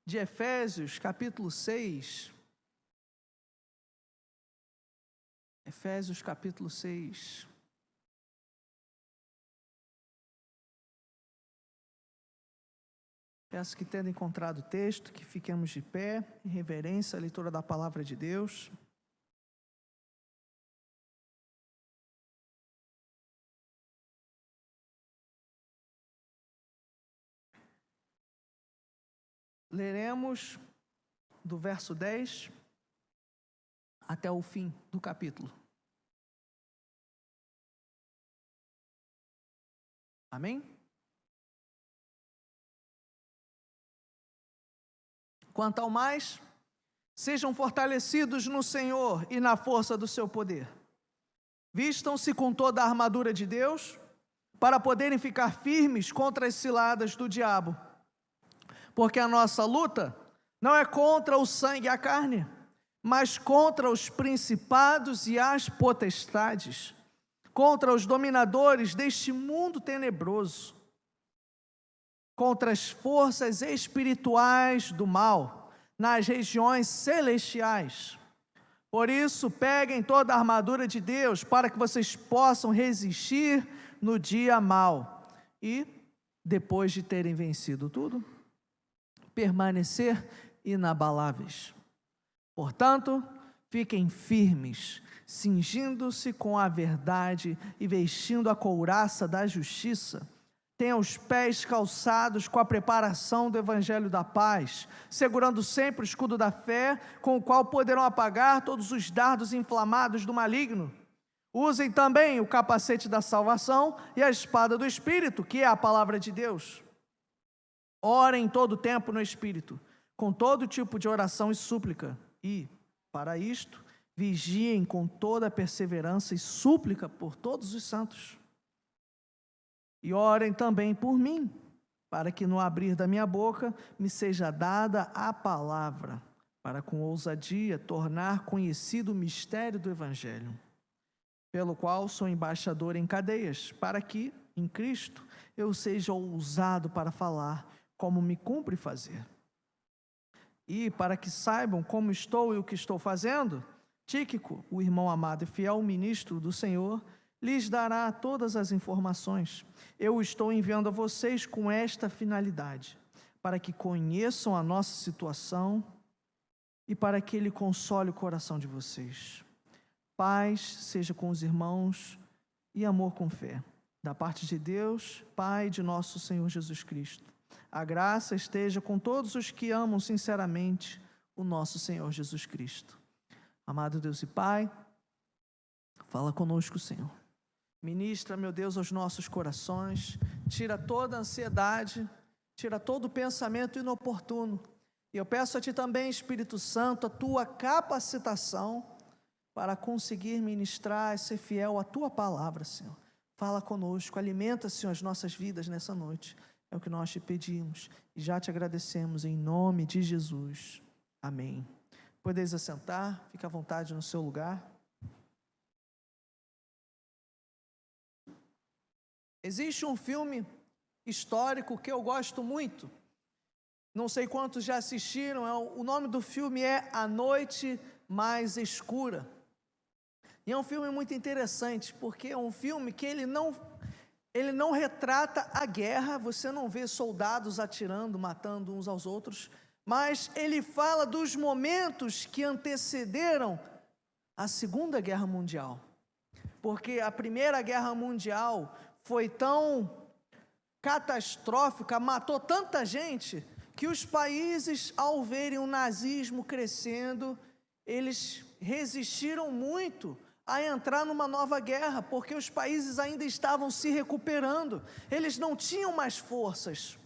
de Efésios, capítulo 6. Efésios, capítulo 6. Peço que, tendo encontrado o texto, que fiquemos de pé, em reverência à leitura da palavra de Deus. Leremos do verso 10 até o fim do capítulo. Amém? Quanto ao mais, sejam fortalecidos no Senhor e na força do seu poder. Vistam-se com toda a armadura de Deus, para poderem ficar firmes contra as ciladas do diabo. Porque a nossa luta não é contra o sangue e a carne, mas contra os principados e as potestades, contra os dominadores deste mundo tenebroso, contra as forças espirituais do mal, nas regiões celestiais. Por isso, peguem toda a armadura de Deus, para que vocês possam resistir no dia mau, e, depois de terem vencido tudo, permanecer inabaláveis. Portanto, fiquem firmes, cingindo-se com a verdade e vestindo a couraça da justiça. Tenham os pés calçados com a preparação do evangelho da paz, segurando sempre o escudo da fé, com o qual poderão apagar todos os dardos inflamados do maligno. Usem também o capacete da salvação e a espada do Espírito, que é a palavra de Deus. Orem todo o tempo no Espírito, com todo tipo de oração e súplica. E, para isto, vigiem com toda perseverança e súplica por todos os santos. E orem também por mim, para que no abrir da minha boca me seja dada a palavra, para com ousadia tornar conhecido o mistério do Evangelho, pelo qual sou embaixador em cadeias, para que, em Cristo, eu seja ousado para falar, como me cumpre fazer. E, para que saibam como estou e o que estou fazendo, Tíquico, o irmão amado e fiel ministro do Senhor, lhes dará todas as informações. Eu estou enviando a vocês com esta finalidade, para que conheçam a nossa situação e para que Ele console o coração de vocês. Paz seja com os irmãos e amor com fé. Da parte de Deus, Pai de nosso Senhor Jesus Cristo. A graça esteja com todos os que amam sinceramente o nosso Senhor Jesus Cristo. Amado Deus e Pai, fala conosco, Senhor. Ministra, meu Deus, aos nossos corações, tira toda a ansiedade, tira todo o pensamento inoportuno. E eu peço a Ti também, Espírito Santo, a Tua capacitação para conseguir ministrar e ser fiel à Tua palavra, Senhor. Fala conosco, alimenta, Senhor, as nossas vidas nessa noite. É o que nós Te pedimos e já Te agradecemos em nome de Jesus. Amém. Podeis assentar, fique à vontade no seu lugar. Existe um filme histórico que eu gosto muito, não sei quantos já assistiram, o nome do filme é A Noite Mais Escura. E é um filme muito interessante, porque é um filme que ele não retrata a guerra, você não vê soldados atirando, matando uns aos outros, mas ele fala dos momentos que antecederam a Segunda Guerra Mundial. Porque a Primeira Guerra Mundial foi tão catastrófica, matou tanta gente, que os países, ao verem o nazismo crescendo, eles resistiram muito a entrar numa nova guerra, porque os países ainda estavam se recuperando, eles não tinham mais forças.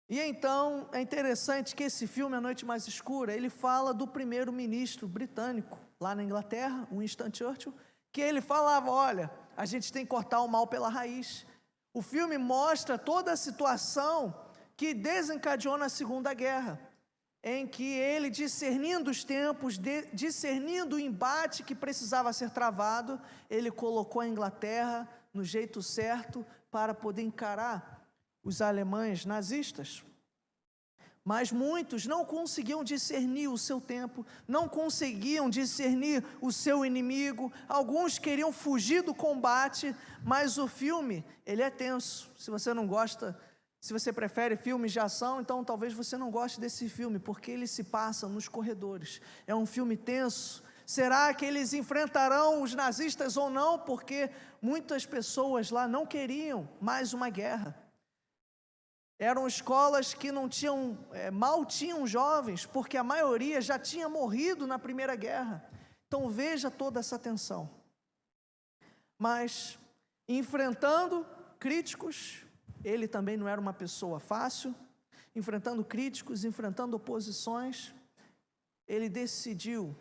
E então, é interessante que esse filme, A Noite Mais Escura, ele fala do primeiro-ministro britânico, lá na Inglaterra, Winston Churchill, que ele falava, olha, a gente tem que cortar o mal pela raiz. O filme mostra toda a situação que desencadeou na Segunda Guerra, em que ele, discernindo os tempos, discernindo o embate que precisava ser travado, ele colocou a Inglaterra no jeito certo para poder encarar os alemães nazistas. Mas muitos não conseguiam discernir o seu tempo, não conseguiam discernir o seu inimigo. Alguns queriam fugir do combate, mas o filme, ele é tenso. Se você não gosta, se você prefere filmes de ação, então talvez você não goste desse filme, porque ele se passa nos corredores. É um filme tenso. Será que eles enfrentarão os nazistas ou não? Porque muitas pessoas lá não queriam mais uma guerra. Eram escolas que não tinham, mal tinham jovens, porque a maioria já tinha morrido na Primeira Guerra. Então veja toda essa tensão. Mas, enfrentando críticos, ele também não era uma pessoa fácil, enfrentando críticos, enfrentando oposições, ele decidiu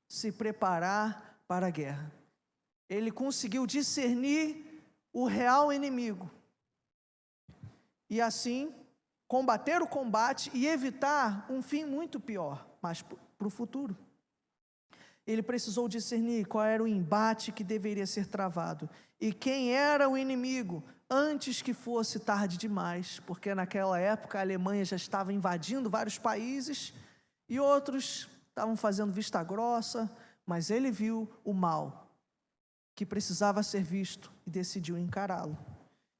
se preparar para a guerra. Ele conseguiu discernir o real inimigo. E assim, combater o combate e evitar um fim muito pior, mas para o futuro. Ele precisou discernir qual era o embate que deveria ser travado e quem era o inimigo antes que fosse tarde demais, porque naquela época a Alemanha já estava invadindo vários países e outros estavam fazendo vista grossa, mas ele viu o mal que precisava ser visto e decidiu encará-lo.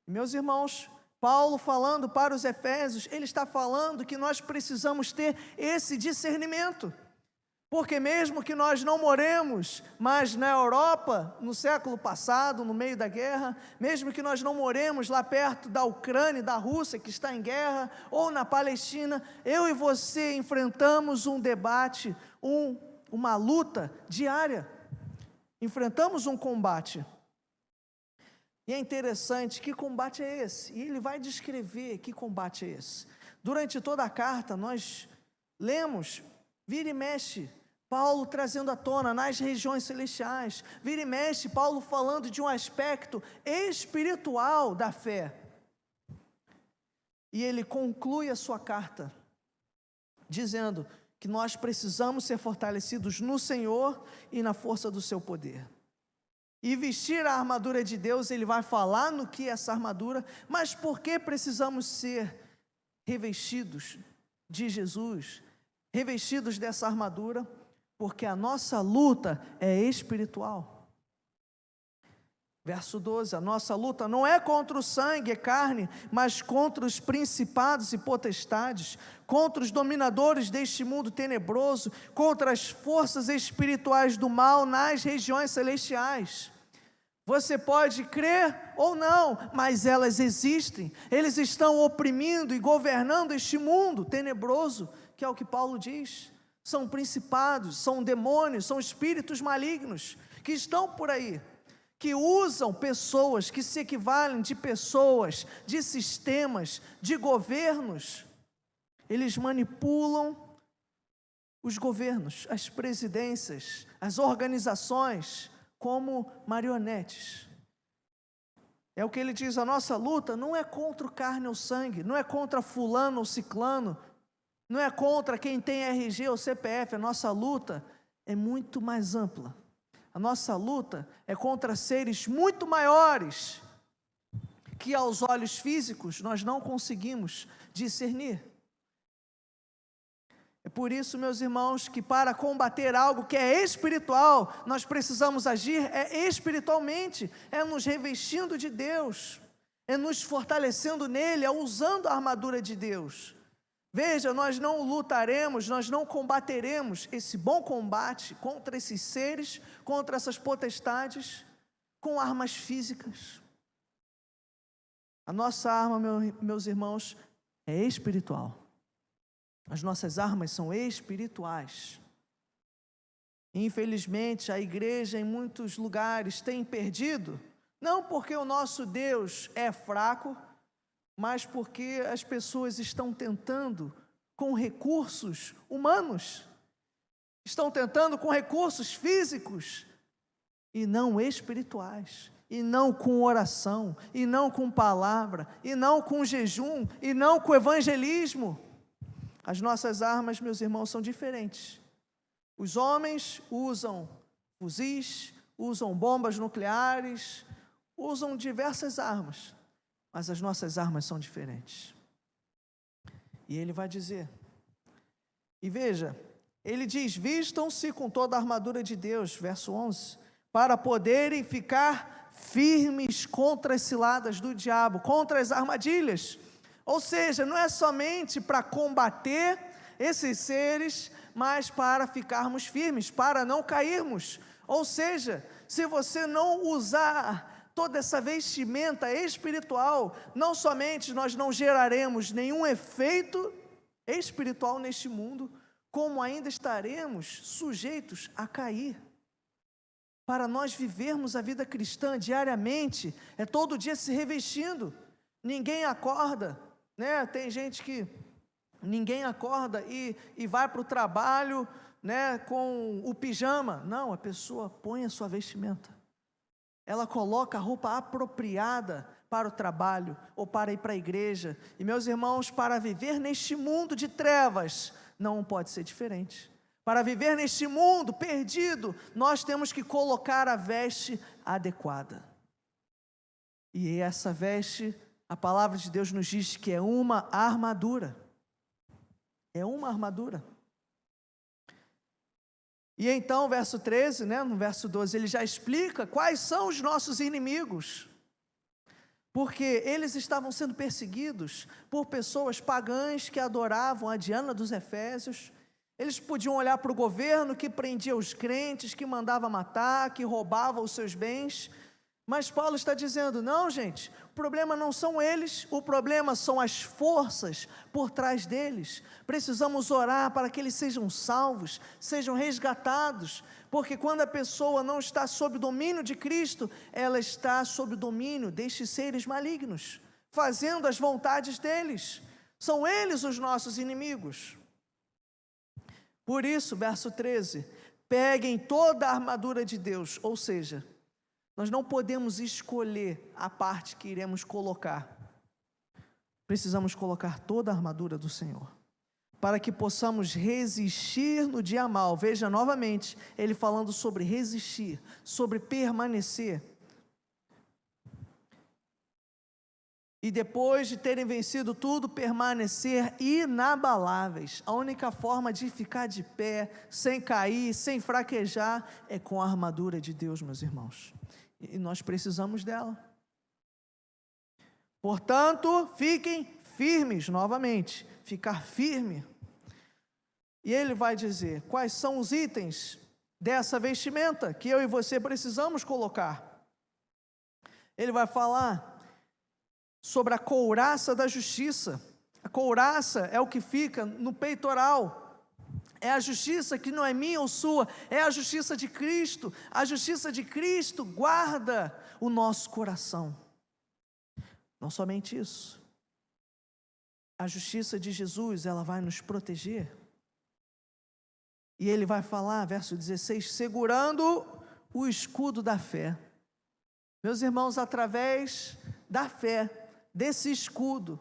Meus irmãos, Paulo falando para os Efésios, ele está falando que nós precisamos ter esse discernimento, porque mesmo que nós não moremos mais na Europa, no século passado, no meio da guerra, mesmo que nós não moremos lá perto da Ucrânia, da Rússia, que está em guerra, ou na Palestina, eu e você enfrentamos um debate, uma luta diária, enfrentamos um combate. E é interessante, que combate é esse? E ele vai descrever que combate é esse. Durante toda a carta, nós lemos, vira e mexe, Paulo trazendo à tona nas regiões celestiais, vira e mexe, Paulo falando de um aspecto espiritual da fé. E ele conclui a sua carta, dizendo que nós precisamos ser fortalecidos no Senhor e na força do seu poder. E vestir a armadura de Deus, ele vai falar no que é essa armadura, mas por que precisamos ser revestidos de Jesus, revestidos dessa armadura? Porque a nossa luta é espiritual. Verso 12, a nossa luta não é contra o sangue e carne, mas contra os principados e potestades, contra os dominadores deste mundo tenebroso, contra as forças espirituais do mal nas regiões celestiais. Você pode crer ou não, mas elas existem, eles estão oprimindo e governando este mundo tenebroso, que é o que Paulo diz. São principados, são demônios, são espíritos malignos, que estão por aí, que usam pessoas, que se equivalem de pessoas, de sistemas, de governos. Eles manipulam os governos, as presidências, as organizações, como marionetes. É o que ele diz, a nossa luta não é contra o carne ou sangue, não é contra fulano ou ciclano, não é contra quem tem RG ou CPF, a nossa luta é muito mais ampla. A nossa luta é contra seres muito maiores, que aos olhos físicos nós não conseguimos discernir. É por isso, meus irmãos, que para combater algo que é espiritual, nós precisamos agir espiritualmente, é nos revestindo de Deus, é nos fortalecendo nele, é usando a armadura de Deus. Veja, nós não lutaremos, nós não combateremos esse bom combate contra esses seres, contra essas potestades, com armas físicas. A nossa arma, meus irmãos, é espiritual. As nossas armas são espirituais. Infelizmente, a igreja em muitos lugares tem perdido, não porque o nosso Deus é fraco, mas porque as pessoas estão tentando com recursos humanos, estão tentando com recursos físicos, e não espirituais, e não com oração, e não com palavra, e não com jejum, e não com evangelismo. As nossas armas, meus irmãos, são diferentes. Os homens usam fuzis, usam bombas nucleares, usam diversas armas, mas as nossas armas são diferentes. E ele vai dizer E veja, ele diz: vistam-se com toda a armadura de Deus, verso 11, para poderem ficar firmes contra as ciladas do diabo, contra as armadilhas. Ou seja, não é somente para combater esses seres, mas para ficarmos firmes, para não cairmos. Ou seja, se você não usar toda essa vestimenta espiritual, não somente nós não geraremos nenhum efeito espiritual neste mundo, como ainda estaremos sujeitos a cair. Para nós vivermos a vida cristã diariamente, é todo dia se revestindo. Ninguém acorda, né? Tem gente que ninguém acorda e vai para o trabalho, né, com o pijama. Não, a pessoa põe a sua vestimenta. Ela coloca a roupa apropriada para o trabalho ou para ir para a igreja. E meus irmãos, para viver neste mundo de trevas, não pode ser diferente. Para viver neste mundo perdido, nós temos que colocar a veste adequada. E essa veste, a palavra de Deus nos diz que é uma armadura. É uma armadura. E então, verso 13, né, no verso 12, ele já explica quais são os nossos inimigos. Porque eles estavam sendo perseguidos por pessoas pagãs que adoravam a Diana dos Efésios. Eles podiam olhar para o governo que prendia os crentes, que mandava matar, que roubava os seus bens. Mas Paulo está dizendo: não, gente, o problema não são eles, o problema são as forças por trás deles. Precisamos orar para que eles sejam salvos, sejam resgatados, porque quando a pessoa não está sob o domínio de Cristo, ela está sob o domínio destes seres malignos, fazendo as vontades deles. São eles os nossos inimigos. Por isso, verso 13, peguem toda a armadura de Deus, ou seja, nós não podemos escolher a parte que iremos colocar. Precisamos colocar toda a armadura do Senhor, para que possamos resistir no dia mal. Veja novamente, ele falando sobre resistir, sobre permanecer. E depois de terem vencido tudo, permanecer inabaláveis. A única forma de ficar de pé, sem cair, sem fraquejar, é com a armadura de Deus, meus irmãos. E nós precisamos dela. Portanto, fiquem firmes, novamente, ficar firme. E ele vai dizer quais são os itens dessa vestimenta que eu e você precisamos colocar. Ele vai falar sobre a couraça da justiça. A couraça é o que fica no peitoral. É a justiça que não é minha ou sua, é a justiça de Cristo. A justiça de Cristo guarda o nosso coração. Não somente isso. A justiça de Jesus, ela vai nos proteger. E ele vai falar, verso 16, segurando o escudo da fé. Meus irmãos, através da fé, desse escudo,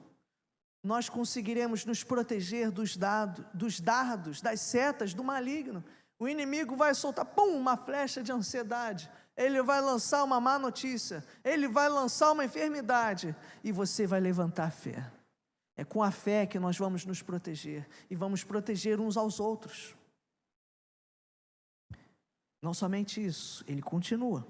nós conseguiremos nos proteger dos dardos, das setas do maligno. O inimigo vai soltar, uma flecha de ansiedade. Ele vai lançar uma má notícia. Ele vai lançar uma enfermidade. E você vai levantar a fé. É com a fé que nós vamos nos proteger. E vamos proteger uns aos outros. Não somente isso, ele continua.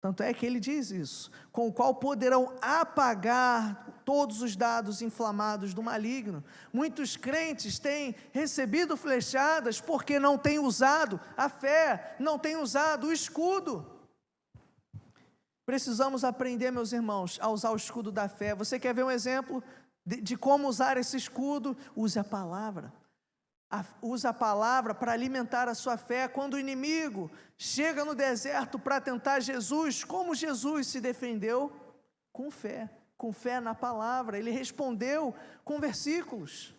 Tanto é que ele diz isso, com o qual poderão apagar todos os dados inflamados do maligno. Muitos crentes têm recebido flechadas porque não têm usado a fé, não têm usado o escudo. Precisamos aprender, meus irmãos, a usar o escudo da fé. Você quer ver um exemplo de como usar esse escudo? Use a palavra. Usa a palavra para alimentar a sua fé. Quando o inimigo chega no deserto para tentar Jesus, como Jesus se defendeu? Com fé na palavra. Ele respondeu com versículos.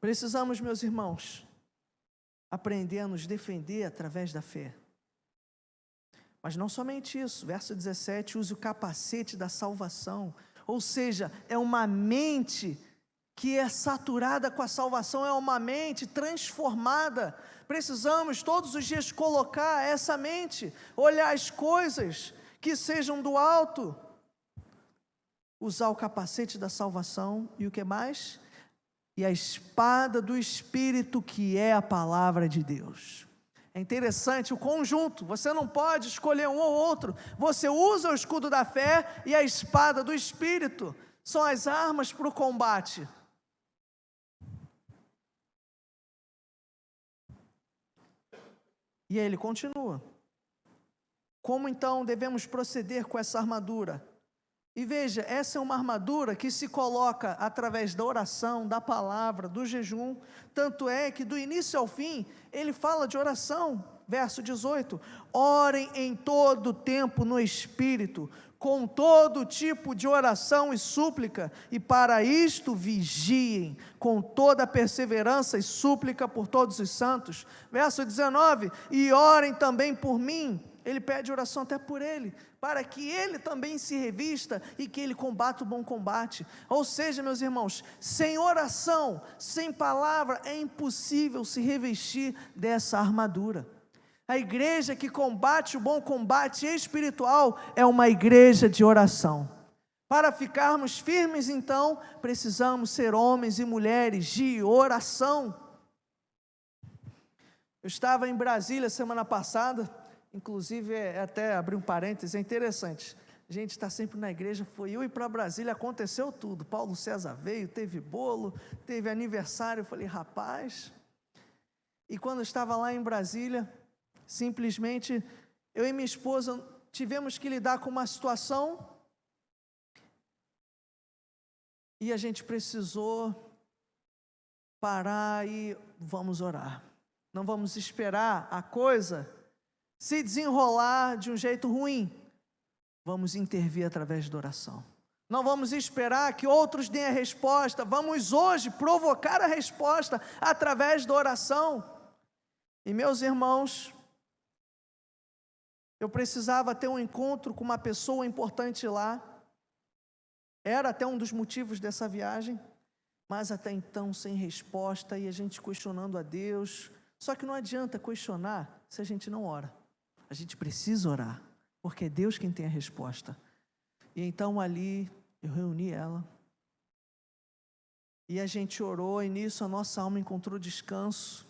Precisamos, meus irmãos, aprender a nos defender através da fé. Mas não somente isso, verso 17, use o capacete da salvação, ou seja, é uma mente que é saturada com a salvação, é uma mente transformada. Precisamos todos os dias colocar essa mente, olhar as coisas que sejam do alto, usar o capacete da salvação e o que mais? e a espada do Espírito, que é a palavra de Deus. É interessante o conjunto, você não pode escolher um ou outro, você usa o escudo da fé e a espada do Espírito, são as armas para o combate. E aí ele continua. Como então devemos proceder com essa armadura? E veja, essa é uma armadura que se coloca através da oração, da palavra, do jejum. Tanto é que do início ao fim, ele fala de oração. Verso 18: orem em todo tempo no Espírito, com todo tipo de oração e súplica, e para isto vigiem, com toda perseverança e súplica por todos os santos. Verso 19: e orem também por mim. Ele pede oração até por ele, para que ele também se revista e que ele combata o bom combate. Ou seja, meus irmãos, sem oração, sem palavra, é impossível se revestir dessa armadura. A igreja que combate o bom combate espiritual é uma igreja de oração. Para ficarmos firmes, então, precisamos ser homens e mulheres de oração. Eu estava em Brasília semana passada. Inclusive, até abrir um parênteses, é interessante, a gente está sempre na igreja, foi eu ir para Brasília, aconteceu tudo, Paulo César veio, teve bolo, teve aniversário, eu falei, rapaz, e quando eu estava lá em Brasília, simplesmente, eu e minha esposa tivemos que lidar com uma situação, e a gente precisou parar e vamos orar, não vamos esperar a coisa se desenrolar de um jeito ruim, vamos intervir através da oração. Não vamos esperar que outros deem a resposta, vamos hoje provocar a resposta através da oração. E meus irmãos, eu precisava ter um encontro com uma pessoa importante lá, era até um dos motivos dessa viagem, mas até então sem resposta, e a gente questionando a Deus. Só que não adianta questionar se a gente não ora. A gente precisa orar, porque é Deus quem tem a resposta. E então ali eu reuni ela, e a gente orou, e nisso a nossa alma encontrou descanso.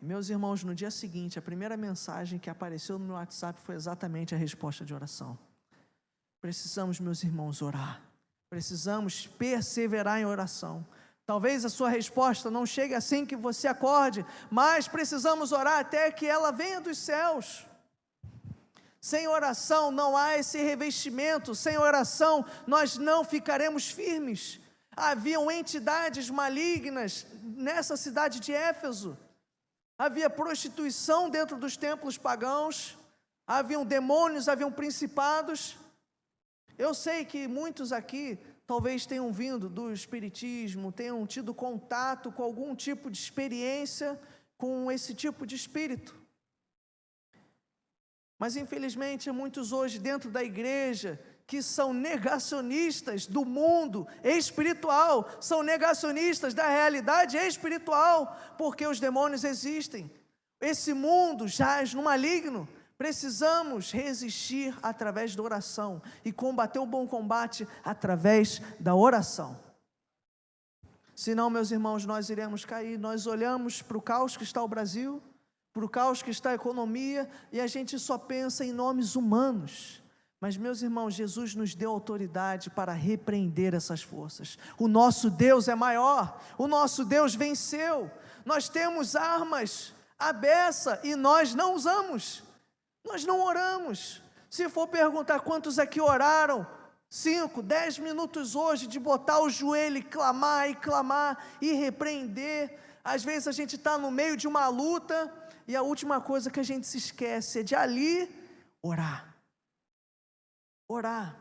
Meus irmãos, no dia seguinte, a primeira mensagem que apareceu no meu WhatsApp foi exatamente a resposta de oração. Precisamos, meus irmãos, orar, precisamos perseverar em oração. Talvez a sua resposta não chegue assim que você acorde, mas precisamos orar até que ela venha dos céus. Sem oração não há esse revestimento, sem oração nós não ficaremos firmes. Haviam entidades malignas nessa cidade de Éfeso, havia prostituição dentro dos templos pagãos, haviam demônios, haviam principados. Eu sei que muitos aqui talvez tenham vindo do espiritismo, tenham tido contato com algum tipo de experiência com esse tipo de espírito. Mas infelizmente muitos hoje dentro da igreja que são negacionistas do mundo espiritual, são negacionistas da realidade espiritual, porque os demônios existem. Esse mundo jaz no maligno. Precisamos resistir através da oração e combater o bom combate através da oração. Senão, meus irmãos, nós iremos cair. Nós olhamos para o caos que está o Brasil, para o caos que está a economia, e a gente só pensa em nomes humanos. Mas, meus irmãos, Jesus nos deu autoridade para repreender essas forças. O nosso Deus é maior, o nosso Deus venceu. Nós temos armas à beça e nós não usamos. Nós não oramos. Se for perguntar quantos aqui oraram, 5, 10 minutos hoje de botar o joelho e clamar e repreender. Às vezes a gente está no meio de uma luta e a última coisa que a gente se esquece é de ali orar. Orar.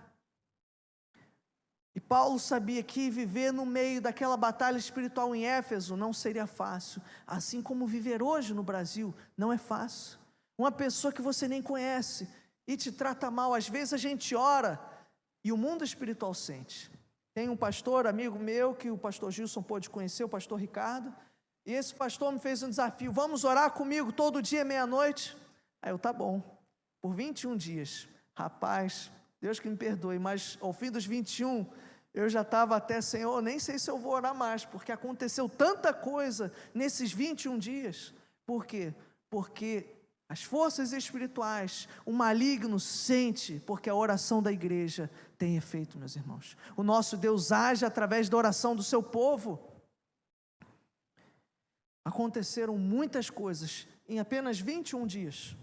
E Paulo sabia que viver no meio daquela batalha espiritual em Éfeso não seria fácil, assim como viver hoje no Brasil não é fácil. Uma pessoa que você nem conhece e te trata mal, às vezes a gente ora e o mundo espiritual sente. Tem um pastor, amigo meu, que o pastor Gilson pôde conhecer, o pastor Ricardo, e esse pastor me fez um desafio: vamos orar comigo todo dia, meia-noite? Aí eu, tá bom, por 21 dias, rapaz, Deus que me perdoe, mas ao fim dos 21, Eu já estava até, Senhor, nem sei se eu vou orar mais, porque aconteceu tanta coisa nesses 21 dias. Por quê? Porque as forças espirituais, o maligno sente, porque a oração da igreja tem efeito, meus irmãos. O nosso Deus age através da oração do seu povo. Aconteceram muitas coisas em apenas 21 dias.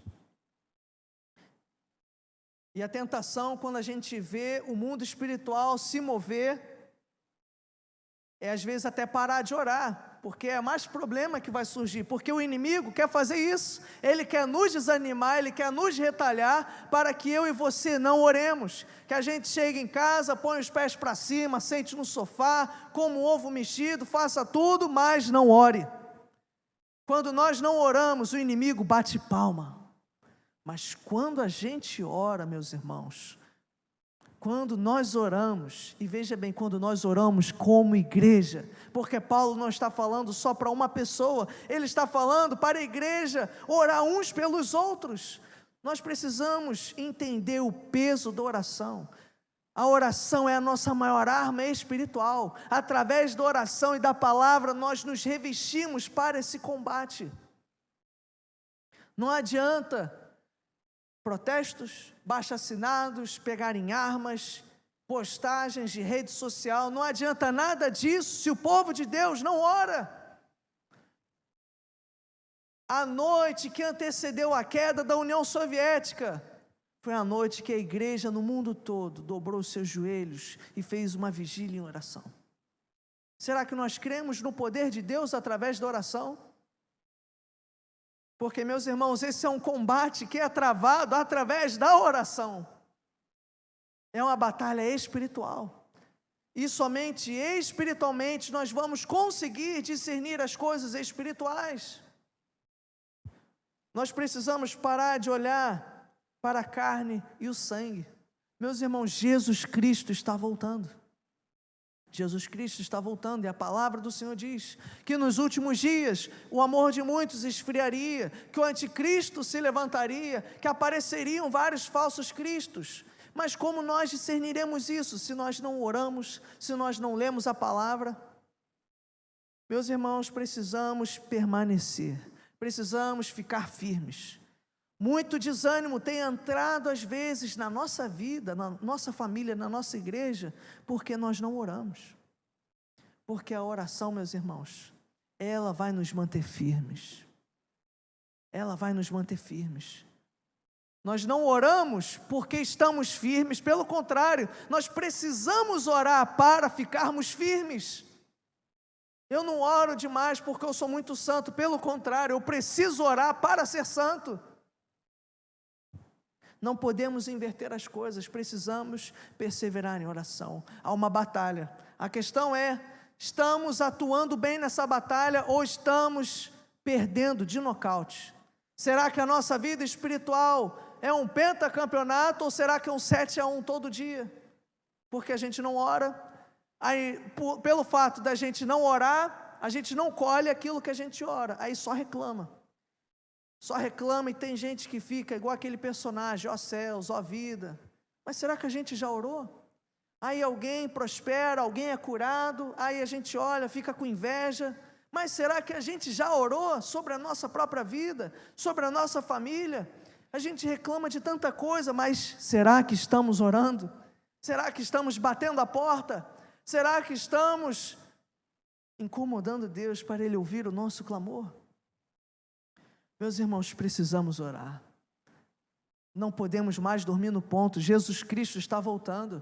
E a tentação, quando a gente vê o mundo espiritual se mover, é às vezes até parar de orar, porque é mais problema que vai surgir, porque o inimigo quer fazer isso, ele quer nos desanimar, ele quer nos retalhar, para que eu e você não oremos, que a gente chegue em casa, põe os pés para cima, sente no sofá, como um ovo mexido, faça tudo, mas não ore. Quando nós não oramos, o inimigo bate palma. Mas quando a gente ora, meus irmãos, quando nós oramos, e veja bem, quando nós oramos como igreja, porque Paulo não está falando só para uma pessoa, ele está falando para a igreja, orar uns pelos outros. Nós precisamos entender o peso da oração. A oração é a nossa maior arma espiritual. Através da oração e da palavra, nós nos revestimos para esse combate. Não adianta protestos, abaixo-assinados, pegarem armas, postagens de rede social, não adianta nada disso se o povo de Deus não ora. A noite que antecedeu a queda da União Soviética, foi a noite que a igreja no mundo todo dobrou os seus joelhos e fez uma vigília em oração. Será que nós cremos no poder de Deus através da oração? Porque, meus irmãos, esse é um combate que é travado através da oração. É uma batalha espiritual. E somente espiritualmente nós vamos conseguir discernir as coisas espirituais. Nós precisamos parar de olhar para a carne e o sangue. Meus irmãos, Jesus Cristo está voltando. Jesus Cristo está voltando, e a palavra do Senhor diz que nos últimos dias o amor de muitos esfriaria, que o anticristo se levantaria, que apareceriam vários falsos cristos. Mas como nós discerniremos isso se nós não oramos, se nós não lemos a palavra? Meus irmãos, precisamos permanecer, precisamos ficar firmes. Muito desânimo tem entrado às vezes na nossa vida, na nossa família, na nossa igreja, porque nós não oramos. Porque a oração, meus irmãos, ela vai nos manter firmes. Ela vai nos manter firmes. Nós não oramos porque estamos firmes, pelo contrário, nós precisamos orar para ficarmos firmes. Eu não oro demais porque eu sou muito santo, pelo contrário, eu preciso orar para ser santo. Não podemos inverter as coisas, precisamos perseverar em oração. Há uma batalha. A questão é, estamos atuando bem nessa batalha ou estamos perdendo de nocaute? Será que a nossa vida espiritual é um pentacampeonato ou será que é um 7-1 todo dia? Porque a gente não ora, aí, pelo fato da gente não orar, a gente não colhe aquilo que a gente ora, aí só reclama. Só reclama e tem gente que fica igual aquele personagem, ó céus, ó vida. Mas será que a gente já orou? Aí alguém prospera, alguém é curado, aí a gente olha, fica com inveja. Mas será que a gente já orou sobre a nossa própria vida, sobre a nossa família? A gente reclama de tanta coisa, mas será que estamos orando? Será que estamos batendo a porta? Será que estamos incomodando Deus para Ele ouvir o nosso clamor? Meus irmãos, precisamos orar. Não podemos mais dormir no ponto. Jesus Cristo está voltando.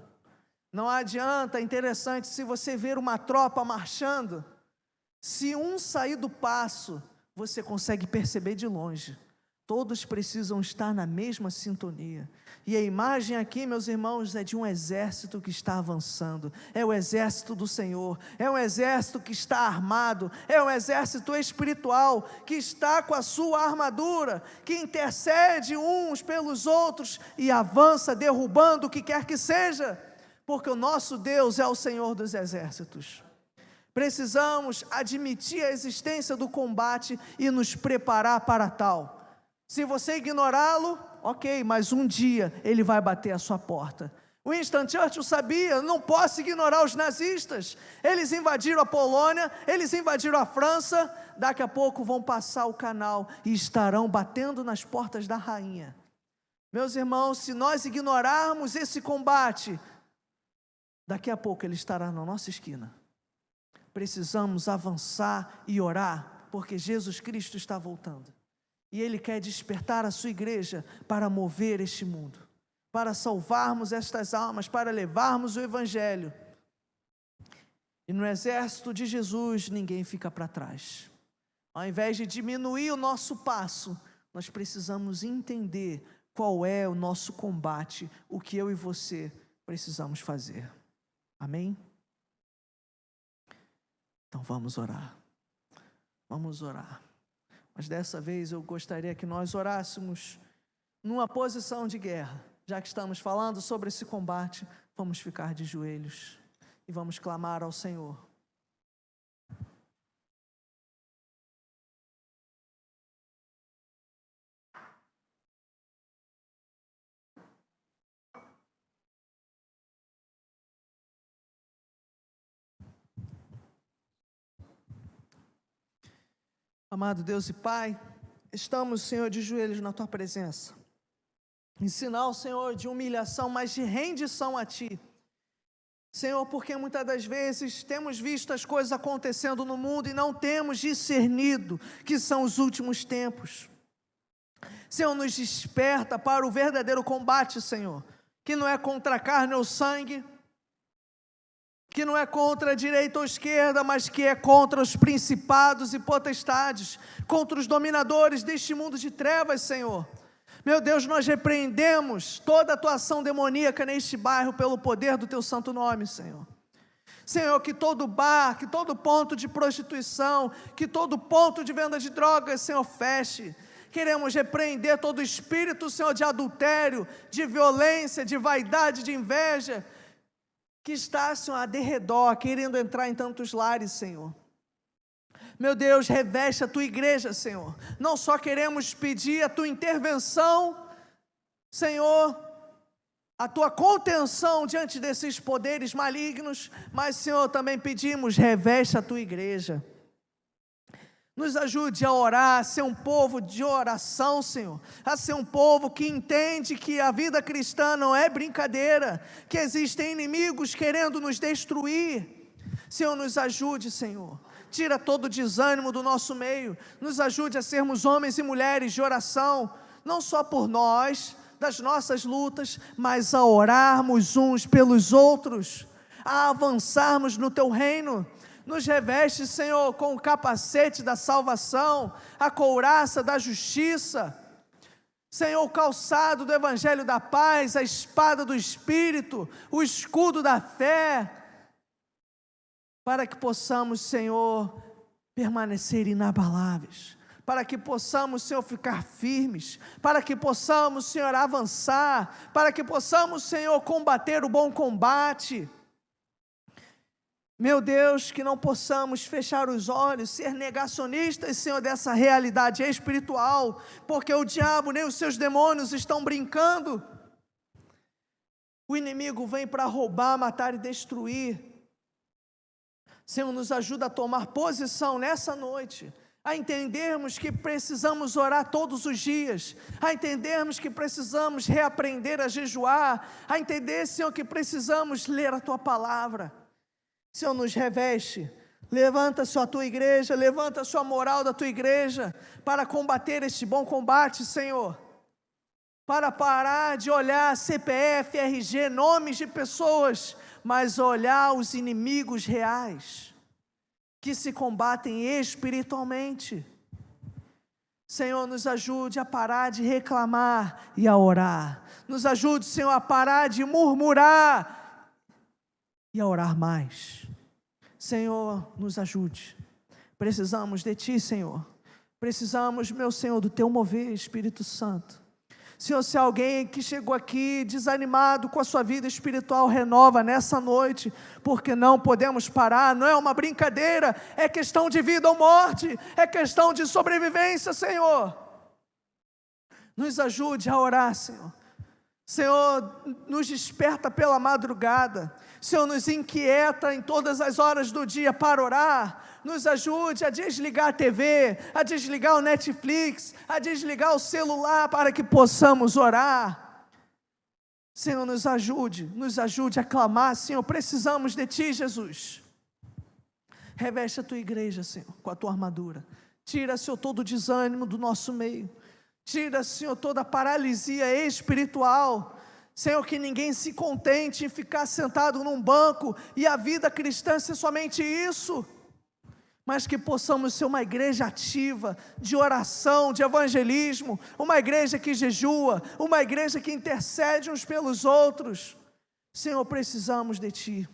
Não adianta, é interessante, se você ver uma tropa marchando, se um sair do passo, você consegue perceber de longe. Todos precisam estar na mesma sintonia. E a imagem aqui, meus irmãos, é de um exército que está avançando. É o exército do Senhor. É um exército que está armado. É um exército espiritual que está com a sua armadura, que intercede uns pelos outros e avança derrubando o que quer que seja, porque o nosso Deus é o Senhor dos exércitos. Precisamos admitir a existência do combate e nos preparar para tal. Se você ignorá-lo, ok, mas um dia ele vai bater a sua porta. Winston Churchill sabia, não posso ignorar os nazistas. Eles invadiram a Polônia, eles invadiram a França, daqui a pouco vão passar o canal e estarão batendo nas portas da rainha. Meus irmãos, se nós ignorarmos esse combate, daqui a pouco ele estará na nossa esquina. Precisamos avançar e orar, porque Jesus Cristo está voltando. E Ele quer despertar a sua igreja para mover este mundo, para salvarmos estas almas, para levarmos o Evangelho. E no exército de Jesus, ninguém fica para trás. Ao invés de diminuir o nosso passo, nós precisamos entender qual é o nosso combate, o que eu e você precisamos fazer. Amém? Então vamos orar. Vamos orar. Mas dessa vez eu gostaria que nós orássemos numa posição de guerra. Já que estamos falando sobre esse combate, vamos ficar de joelhos e vamos clamar ao Senhor. Amado Deus e Pai, estamos, Senhor, de joelhos na Tua presença, em sinal, Senhor, de humilhação, mas de rendição a Ti. Senhor, porque muitas das vezes temos visto as coisas acontecendo no mundo e não temos discernido que são os últimos tempos. Senhor, nos desperta para o verdadeiro combate, Senhor, que não é contra a carne ou sangue, que não é contra a direita ou esquerda, mas que é contra os principados e potestades, contra os dominadores deste mundo de trevas, Senhor. Meu Deus, nós repreendemos toda atuação demoníaca neste bairro pelo poder do Teu santo nome, Senhor. Senhor, que todo bar, que todo ponto de prostituição, que todo ponto de venda de drogas, Senhor, feche. Queremos repreender todo espírito, Senhor, de adultério, de violência, de vaidade, de inveja, que está, Senhor, a derredor, querendo entrar em tantos lares, Senhor. Meu Deus, reveste a Tua igreja, Senhor. Não só queremos pedir a Tua intervenção, Senhor, a Tua contenção diante desses poderes malignos, mas, Senhor, também pedimos, reveste a Tua igreja. Nos ajude a orar, a ser um povo de oração, Senhor, a ser um povo que entende que a vida cristã não é brincadeira, que existem inimigos querendo nos destruir. Senhor, nos ajude, Senhor, tira todo o desânimo do nosso meio, nos ajude a sermos homens e mulheres de oração, não só por nós, das nossas lutas, mas a orarmos uns pelos outros, a avançarmos no Teu reino. Nos reveste, Senhor, com o capacete da salvação, a couraça da justiça, Senhor, o calçado do evangelho da paz, a espada do Espírito, o escudo da fé, para que possamos, Senhor, permanecer inabaláveis, para que possamos, Senhor, ficar firmes, para que possamos, Senhor, avançar, para que possamos, Senhor, combater o bom combate. Meu Deus, que não possamos fechar os olhos, ser negacionistas, Senhor, dessa realidade espiritual, porque o diabo nem os seus demônios estão brincando. O inimigo vem para roubar, matar e destruir. Senhor, nos ajuda a tomar posição nessa noite, a entendermos que precisamos orar todos os dias, a entendermos que precisamos reaprender a jejuar, a entender, Senhor, que precisamos ler a Tua palavra. Senhor, nos reveste, levanta, Senhor, a Tua igreja, levanta, Senhor, a moral da Tua igreja, para combater este bom combate, Senhor, para parar de olhar CPF, RG, nomes de pessoas, mas olhar os inimigos reais, que se combatem espiritualmente. Senhor, nos ajude a parar de reclamar e a orar, nos ajude, Senhor, a parar de murmurar e a orar mais. Senhor, nos ajude, precisamos de Ti, Senhor, precisamos, meu Senhor, do Teu mover, Espírito Santo. Senhor, se alguém que chegou aqui desanimado com a sua vida espiritual, renova nessa noite, porque não podemos parar, não é uma brincadeira, é questão de vida ou morte, é questão de sobrevivência, Senhor. Nos ajude a orar, Senhor. Senhor, nos desperta pela madrugada. Senhor, nos inquieta em todas as horas do dia para orar. Nos ajude a desligar a TV, a desligar o Netflix, a desligar o celular para que possamos orar. Senhor, nos ajude a clamar. Senhor, precisamos de Ti, Jesus. Reveste a Tua igreja, Senhor, com a Tua armadura. Tira, Senhor, todo o desânimo do nosso meio. Tira, Senhor, toda a paralisia espiritual. Senhor, que ninguém se contente em ficar sentado num banco e a vida cristã ser somente isso, mas que possamos ser uma igreja ativa, de oração, de evangelismo, uma igreja que jejua, uma igreja que intercede uns pelos outros. Senhor, precisamos de Ti,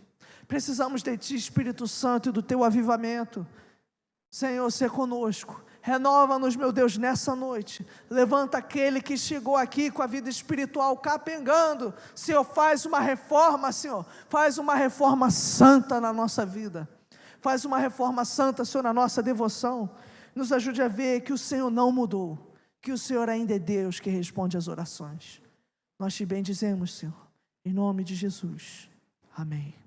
Espírito Santo, e do Teu avivamento. Senhor, seja conosco. Renova-nos, meu Deus, nessa noite. Levanta aquele que chegou aqui com a vida espiritual capengando. Senhor, faz uma reforma, Senhor. Faz uma reforma santa na nossa vida. Faz uma reforma santa, Senhor, na nossa devoção. Nos ajude a ver que o Senhor não mudou. Que o Senhor ainda é Deus que responde às orações. Nós te bendizemos, Senhor. Em nome de Jesus. Amém.